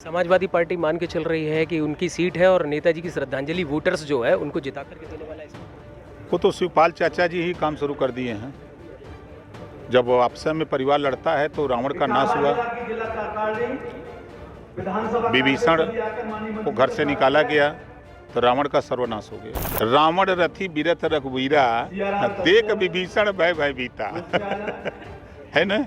Samajwadi party मान के चल रही है कि उनकी सीट है और नेताजी की श्रद्धांजलि वोटर्स जो है उनको जिता करके देने वाला है। वो तो शिवपाल चाचा जी ही काम शुरू कर दिए हैं। जब आपस में परिवार लड़ता है तो रावण का नाश हुआ, विभीषण को घर से निकाला गया तो रावण का सर्वनाश हो गया। रावण रथी बीरथ रघुवीरा, देख विभीषण भय भय बीता है ना।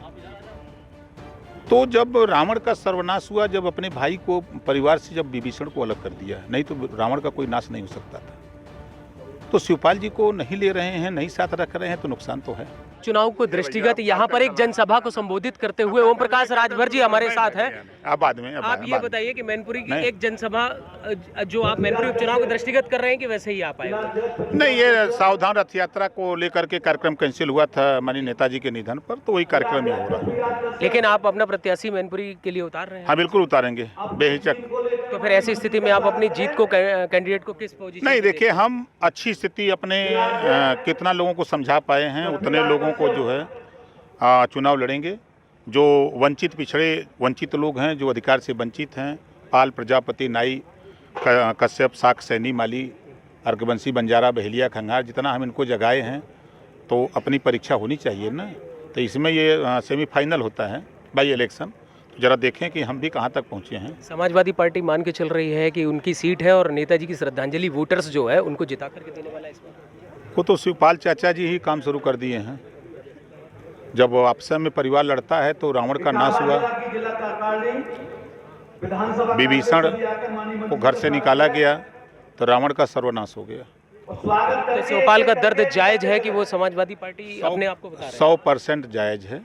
तो जब रावण का सर्वनाश हुआ, जब अपने भाई को परिवार से जब विभीषण को अलग कर दिया, नहीं तो रावण का कोई नाश नहीं हो सकता था। तो शिवपाल जी को नहीं ले रहे हैं, नहीं साथ रख रहे हैं तो नुकसान तो है। चुनाव को दृष्टिगत यहाँ पर एक जनसभा को संबोधित करते हुए ओम प्रकाश राजभर जी हमारे साथ है। बाद में आप ये बताइए कि मैनपुरी की एक जनसभा जो आप मैनपुरी उपचुनाव को दृष्टिगत कर रहे हैं कि वैसे ही आप आए? नहीं, ये सावधान रथ यात्रा को लेकर के कार्यक्रम कैंसिल हुआ था माननीय नेताजी के निधन पर, तो वही कार्यक्रम ही हो रहा है। लेकिन आप अपना प्रत्याशी मैनपुरी के लिए उतार रहे हैं? हाँ बिल्कुल उतारेंगे, बेहिचक। तो फिर ऐसी स्थिति में आप अपनी जीत को, कैंडिडेट को किस पोजीशन? नहीं, देखिए, हम अच्छी स्थिति अपने कितना लोगों को समझा पाए हैं, उतने लोगों को जो है चुनाव लड़ेंगे। जो वंचित पिछड़े वंचित लोग हैं, जो अधिकार से वंचित हैं, पाल, प्रजापति, नाई, कश्यप, साक, सैनी, माली, अर्घवंशी, बंजारा, बहेलिया, खंगार, जितना हम इनको जगाए हैं तो अपनी परीक्षा होनी चाहिए ना। तो इसमें ये सेमीफाइनल होता है बाई इलेक्शन, जरा देखें कि हम भी कहाँ तक पहुँचे हैं। समाजवादी पार्टी मान के चल रही है कि उनकी सीट है और नेताजी की श्रद्धांजलि वोटर्स जो है उनको जिता करके देने वाला है। इसमें वो तो शिवपाल चाचा जी ही काम शुरू कर दिए हैं। जब आपस में परिवार लड़ता है तो रावण का नाश हुआ, विभीषण को घर से निकाला गया तो रावण का सर्वनाश हो गया। तो शिवपाल का दर्द जायज है कि वो समाजवादी पार्टी अपने आप को बता रहे हैं? 100% जायज है।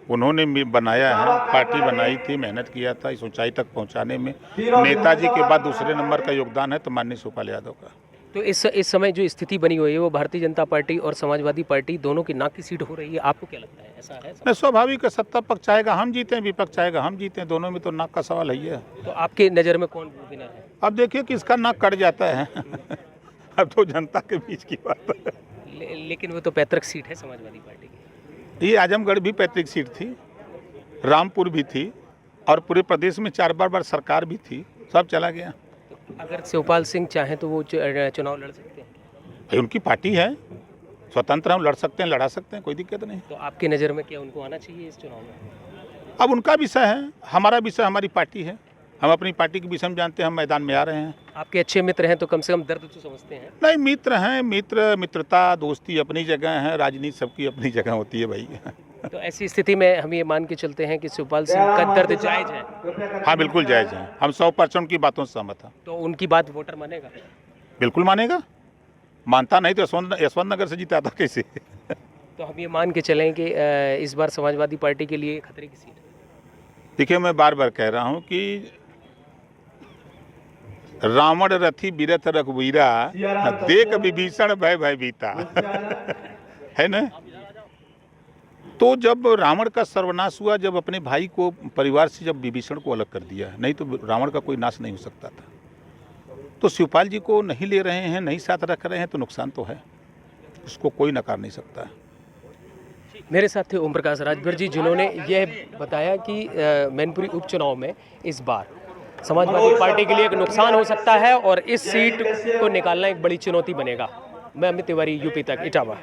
उन्होंने बनाया है, पार्टी बनाई थी, मेहनत किया था इस ऊंचाई तक पहुंचाने में। नेताजी के बाद दूसरे नंबर का योगदान है तो माननीय शिवपाल यादव का। तो इस समय जो स्थिति बनी हुई है वो भारतीय जनता पार्टी और समाजवादी पार्टी दोनों की नाक की सीट हो रही है। आपको क्या लगता है, ऐसा है? नहीं, स्वाभाविक है, सत्ता पक्ष चाहेगा हम जीतें, विपक्ष चाहेगा हम जीतें, दोनों में तो नाक का सवाल है। तो आपके नज़र में कौन विनर है? अब देखिए किसका नाक कट जाता है अब तो जनता के बीच की बात है। लेकिन वो तो पैतृक सीट है समाजवादी पार्टी की। ये आजमगढ़ भी पैतृक सीट थी, रामपुर भी थी और पूरे प्रदेश में 4 बार सरकार भी थी, सब चला गया। तो अगर शिवपाल सिंह चाहें तो वो चुनाव लड़ सकते हैं? उनकी पार्टी है, स्वतंत्र हम लड़ सकते हैं, लड़ा सकते हैं, कोई दिक्कत नहीं। तो आपकी नज़र में क्या उनको आना चाहिए इस चुनाव में? अब उनका विषय है, हमारा विषय हमारी पार्टी है। हम अपनी पार्टी के विषय में जानते हैं, हम मैदान में आ रहे हैं। आपके अच्छे मित्र हैं तो कम से कम दर्द तो समझते हैं? नहीं, मित्र हैं, मित्रता दोस्ती अपनी जगह है, राजनीति सबकी अपनी जगह होती है भाई। तो ऐसी स्थिति में हम ये मान के चलते हैं कि शिवपाल सिंह का दर्द जायज है? हाँ बिल्कुल जायज है, हम 100% की बातों से सहमत हैं। तो उनकी बात वोटर मानेगा? बिल्कुल मानेगा, मानता नहीं तो यशवंत नगर से जीता था कैसे? तो हम ये मान के चलें कि इस बार समाजवादी पार्टी के लिए खतरे की सीट है? देखिए, मैं बार बार कह रहा हूँ कि रावण रथी बीरथ रघुवीरा, देख विभीषण भय भय बीता है ना। तो जब रावण का सर्वनाश हुआ, जब अपने भाई को परिवार से जब विभीषण को अलग कर दिया, नहीं तो रावण का कोई नाश नहीं हो सकता था। तो शिवपाल जी को नहीं ले रहे हैं, नहीं साथ रख रहे हैं तो नुकसान तो है, उसको कोई नकार नहीं सकता है। मेरे साथ थे ओम प्रकाश राजभर जी, जिन्होंने यह बताया कि मैनपुरी उपचुनाव में इस बार समाजवादी पार्टी के लिए एक नुकसान हो सकता है और इस सीट को निकालना एक बड़ी चुनौती बनेगा। मैं अमित तिवारी, यूपी तक, इटावा।